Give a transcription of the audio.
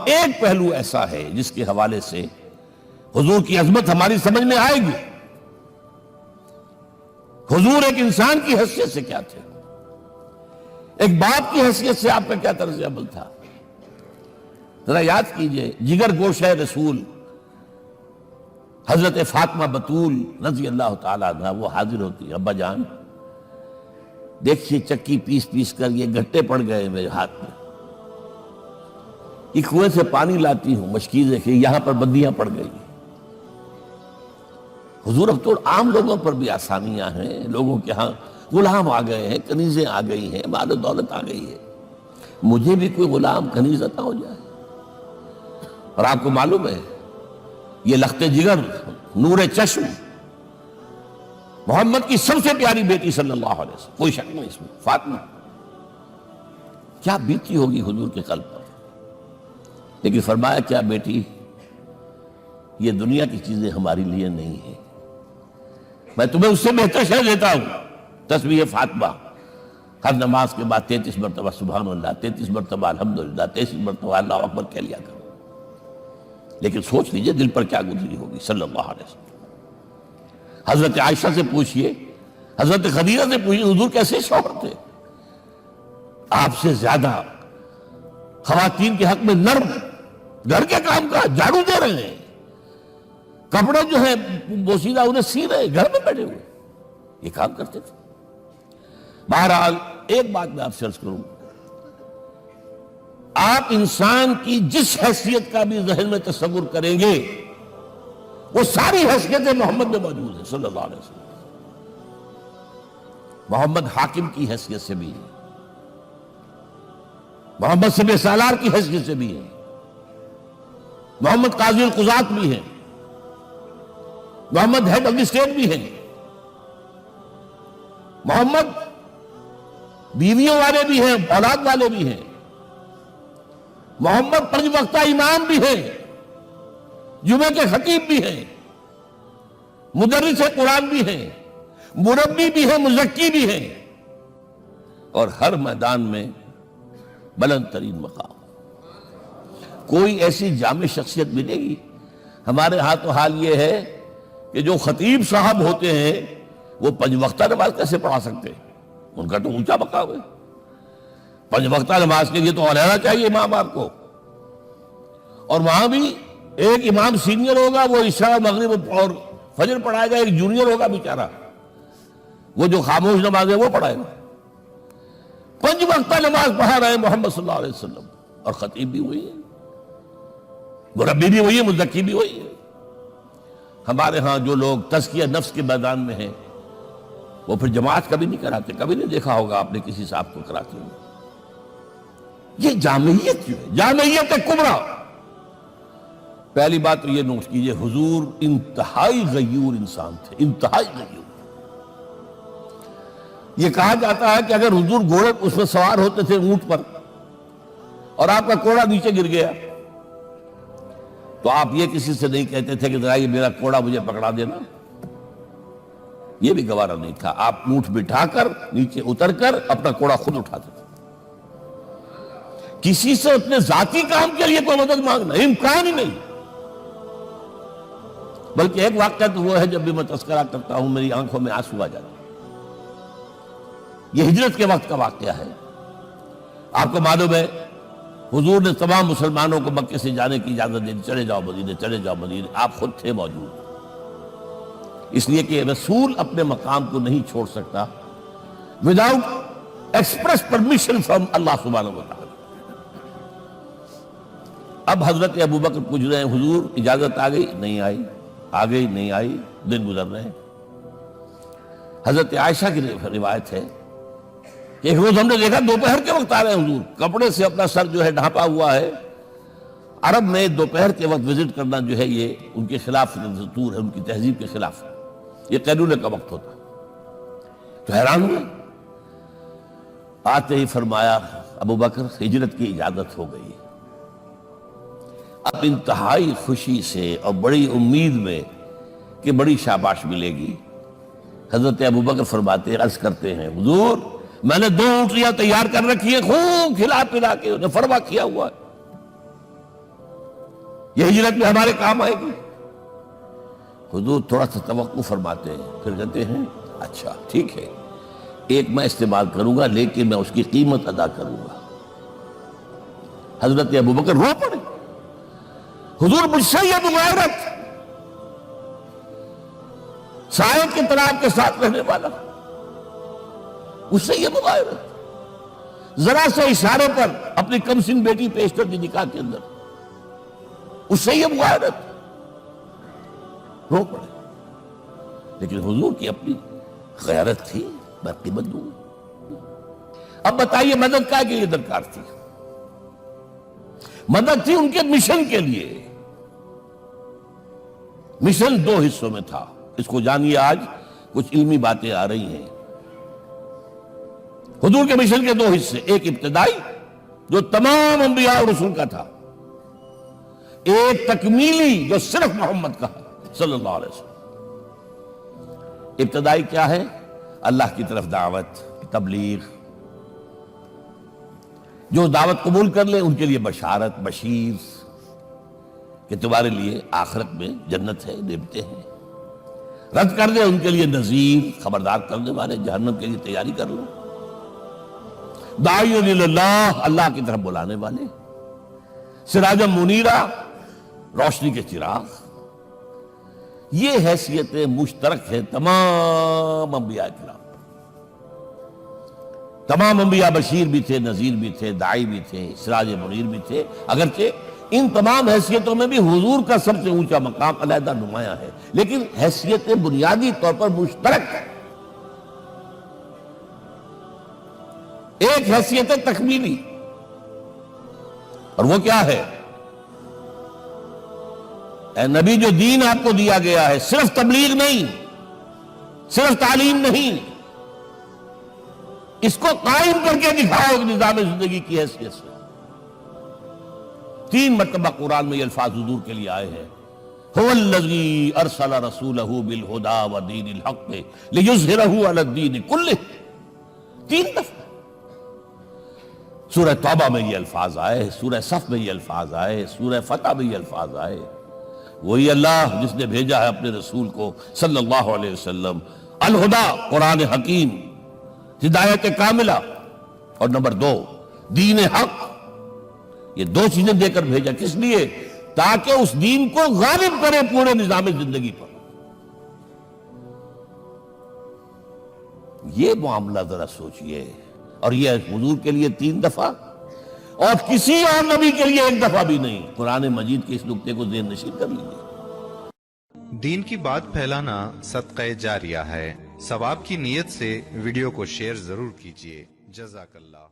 ایک پہلو ایسا ہے جس کے حوالے سے حضور کی عظمت ہماری سمجھ میں آئے گی۔ حضور ایک انسان کی حیثیت سے کیا تھے، ایک باپ کی حیثیت سے آپ کا کیا طرز عمل تھا۔ ذرا یاد کیجئے، جگر گوشہ رسول حضرت فاطمہ بطول رضی اللہ تعالیٰ عنہ وہ حاضر ہوتی ہے، ابا جان دیکھیے چکی پیس پیس کر یہ گھٹے پڑ گئے میرے ہاتھ میں، یہ کنویں سے پانی لاتی ہوں، مشکیزیں کہ یہاں پر بندیاں پڑ گئی۔ حضور اب تو عام لوگوں پر بھی آسانیاں ہیں، لوگوں کے ہاں غلام آ گئے ہیں، کنیزیں آ گئی ہیں، مال و دولت آ گئی ہے، مجھے بھی کوئی غلام کنیز عطا ہو جائے۔ اور آپ کو معلوم ہے یہ لخت جگر نور چشم محمد کی سب سے پیاری بیٹی صلی اللہ علیہ وسلم، کوئی شک نہیں اس میں، فاطمہ، کیا بیتی ہوگی حضور کے قلب پر۔ لیکن فرمایا کیا بیٹی، یہ دنیا کی چیزیں ہماری لیے نہیں ہیں، میں تمہیں اس سے بہتر شے دیتا ہوں۔ تسبیح فاطمہ ہر نماز کے بعد 33 مرتبہ سبحان اللہ، 33 مرتبہ الحمدللہ، 33 مرتبہ اللہ اکبر کہہ لیا کرو۔ لیکن سوچ لیجئے دل پر کیا گزری ہوگی صلی اللہ علیہ وسلم۔ حضرت عائشہ سے پوچھئے، حضرت خدیجہ سے پوچھئے حضور کیسے شوہر تھے، آپ سے زیادہ خواتین کے حق میں نرم، گھر کے کام کا جھاڑو دے رہے ہیں، کپڑے جو ہیں بوسیدہ انہیں سی رہے، گھر میں بیٹھے ہوئے یہ کام کرتے تھے۔ بہرحال ایک بات میں آپ سے عرض کروں، آپ انسان کی جس حیثیت کا بھی ذہن میں تصور کریں گے وہ ساری حیثیتیں محمد میں موجود ہیں صلی اللہ علیہ وسلم۔ محمد حاکم کی حیثیت سے بھی ہے، محمد سب سالار کی حیثیت سے بھی ہے، محمد قاضی القضات بھی ہیں، محمد ہیڈ آف دی اسٹیٹ بھی ہیں، محمد بیویوں والے بھی ہیں، اولاد والے بھی ہیں، محمد 5 وقتہ امام بھی ہیں، جمعہ کے خطیب بھی ہیں، مدرس قرآن بھی ہیں، مربی بھی ہیں، مزکی بھی ہیں، اور ہر میدان میں بلند ترین مقام۔ کوئی ایسی جامع شخصیت ملے گی؟ ہمارے ہاں تو حال یہ ہے کہ جو خطیب صاحب ہوتے ہیں وہ 5 وقتہ نماز کیسے پڑھا سکتے ہیں، ان کا تو اونچا مقام ہے۔ 5 وقتہ نماز کے لیے تو علیحدہ چاہیے امام آپ کو، اور وہاں بھی ایک امام سینئر ہوگا وہ عشاء مغرب اور فجر پڑھائے گا، ایک جونیئر ہوگا بیچارہ وہ جو خاموش نماز ہے وہ پڑھائے گا۔ 5 وقتہ نماز پڑھا رہے ہیں محمد صلی اللہ علیہ وسلم، اور خطیب بھی وہی ہے، مربی بھی وہی ہے، مزکی بھی وہی ہے۔ ہمارے ہاں جو لوگ تزکیہ نفس کے میدان میں ہیں وہ پھر جماعت کبھی نہیں کراتے، کبھی نہیں دیکھا ہوگا آپ نے کسی صاحب کو کراتے ہوئے۔ یہ جامعیت جو ہے، جامعیت کبریٰ۔ پہلی بات تو یہ نوٹ کیجئے، حضور انتہائی غیور انسان تھے، انتہائی غیور۔ یہ کہا جاتا ہے کہ اگر حضور گھوڑے اس میں سوار ہوتے تھے اونٹ پر اور آپ کا کوڑا نیچے گر گیا تو آپ یہ کسی سے نہیں کہتے تھے کہ ذرا یہ میرا کوڑا مجھے پکڑا دینا، یہ بھی گوارا نہیں تھا، آپ اونٹ بٹھا کر نیچے اتر کر اپنا کوڑا خود اٹھاتے تھے۔ کسی سے اپنے ذاتی کام کے لیے کوئی مدد مانگنا امکان ہی نہیں۔ بلکہ ایک واقعہ تو وہ ہے جب بھی میں تذکرہ کرتا ہوں میری آنکھوں میں آنسو آ جاتے ہیں، یہ ہجرت کے وقت کا واقعہ ہے۔ آپ کو معلوم ہے حضور نے تمام مسلمانوں کو مکے سے جانے کی اجازت دی، چلے جاؤ مدینے، چلے جاؤ مدینے، آپ خود تھے موجود، اس لیے کہ رسول اپنے مقام کو نہیں چھوڑ سکتا وداؤٹ ایکسپریس پرمیشن فرام اللہ سبحانہ وتعالی۔ اب حضرت ابوبکر پوچھ رہے ہیں حضور اجازت آ گئی؟ نہیں آئی، آ گئی نہیں آئی، دن گزر رہے ہیں۔ حضرت عائشہ کی روایت ہے کہ ایک روز ہم نے دیکھا دوپہر کے وقت آ رہے ہیں حضور، کپڑے سے اپنا سر جو ہے ڈھانپا ہوا ہے۔ عرب میں دوپہر کے وقت وزٹ کرنا جو ہے یہ ان کے خلاف دستور ہے، ان کی تہذیب کے خلاف ہے، یہ قیلولے کا وقت ہوتا ہے۔ تو حیران ہوئے، آتے ہی فرمایا ابوبکر ہجرت کی اجازت ہو گئی۔ اب انتہائی خوشی سے اور بڑی امید میں کہ بڑی شاباش ملے گی، حضرت ابوبکر فرماتے ہیں، عرض کرتے ہیں حضور میں نے 2 اونٹیاں تیار کر رکھی ہیں، خوب کھلا پلا کے انہیں فرما کیا ہوا ہے، یہ ہجرت میں ہمارے کام آئے گی؟ حضور تھوڑا سا توقع فرماتے ہیں، پھر کہتے ہیں اچھا ٹھیک ہے، ایک میں استعمال کروں گا لیکن میں اس کی قیمت ادا کروں گا۔ حضرت ابوبکر رو پڑے، حضور مجھ سے یہ مغایرت، سائے کے تناب کے ساتھ رہنے والا، اس سے یہ مغایرت، ذرا سے اشارے پر اپنی کم سن بیٹی پیش کر دی نکاح کے اندر، اس سے یہ مغایرت، رو پڑے۔ لیکن حضور کی اپنی غیرت تھی، میں قیمت دوں۔ اب بتائیے مدد کا کہ یہ درکار تھی؟ مدد تھی ان کے مشن کے لیے۔ مشن دو حصوں میں تھا، اس کو جانیے، آج کچھ علمی باتیں آ رہی ہیں۔ حضور کے مشن کے دو حصے، ایک ابتدائی جو تمام انبیاء اور رسول کا تھا، ایک تکمیلی جو صرف محمد کا صلی اللہ علیہ وسلم۔ ابتدائی کیا ہے؟ اللہ کی طرف دعوت، تبلیغ۔ جو دعوت قبول کر لے ان کے لیے بشارت، بشیر کہ تمہارے لیے آخرت میں جنت ہے، نعمتیں ہیں۔ رد کر دے ان کے لیے نذیر، خبردار کرنے والے، جہنم کے لیے تیاری کر لو۔ داعی اللہ، اللہ کی طرف بلانے والے، سراجا منیرا، روشنی کے چراغ۔ یہ حیثیتیں مشترک ہے تمام انبیاء کرام۔ تمام انبیاء بشیر بھی تھے، نذیر بھی تھے، داعی بھی تھے، سراج منیر بھی تھے، اگرچہ ان تمام حیثیتوں میں بھی حضور کا سب سے اونچا مقام علیحدہ نمایاں ہے، لیکن حیثیتیں بنیادی طور پر مشترک ہیں۔ ایک حیثیت تکمیلی، اور وہ کیا ہے؟ اے نبی، جو دین آپ کو دیا گیا ہے صرف تبلیغ نہیں، صرف تعلیم نہیں، اس کو قائم کر کے دکھاؤ نظام زندگی کی حیثیت سے۔ 3 مرتبہ قرآن میں یہ الفاظ حضور کے لیے آئے ہیں، هو الذی ارسل رسولہ بالہدی ودین الحق لیظہرہ علی الدین کلہ۔ 3 دفعہ سورہ توبہ میں یہ الفاظ آئے، سورہ صف میں یہ الفاظ آئے، سورہ فتح میں یہ الفاظ آئے۔ وہی اللہ جس نے بھیجا ہے اپنے رسول کو صلی اللہ علیہ وسلم، الہدا، قرآن حکیم، ہدایت کاملہ، اور نمبر 2 دین حق۔ یہ 2 چیزیں دے کر بھیجا، کس لیے؟ تاکہ اس دین کو غالب کرے پورے نظام زندگی پر۔ یہ معاملہ ذرا سوچئے، اور یہ حضور کے لیے 3 دفعہ، اور کسی اور نبی کے لیے 1 دفعہ بھی نہیں۔ قرآن مجید کے اس نقطے کو ذہن نشین کر لیجیے۔ دین کی بات پھیلانا صدقہ جاریہ ہے، ثواب کی نیت سے ویڈیو کو شیئر ضرور کیجیے۔ جزاک اللہ۔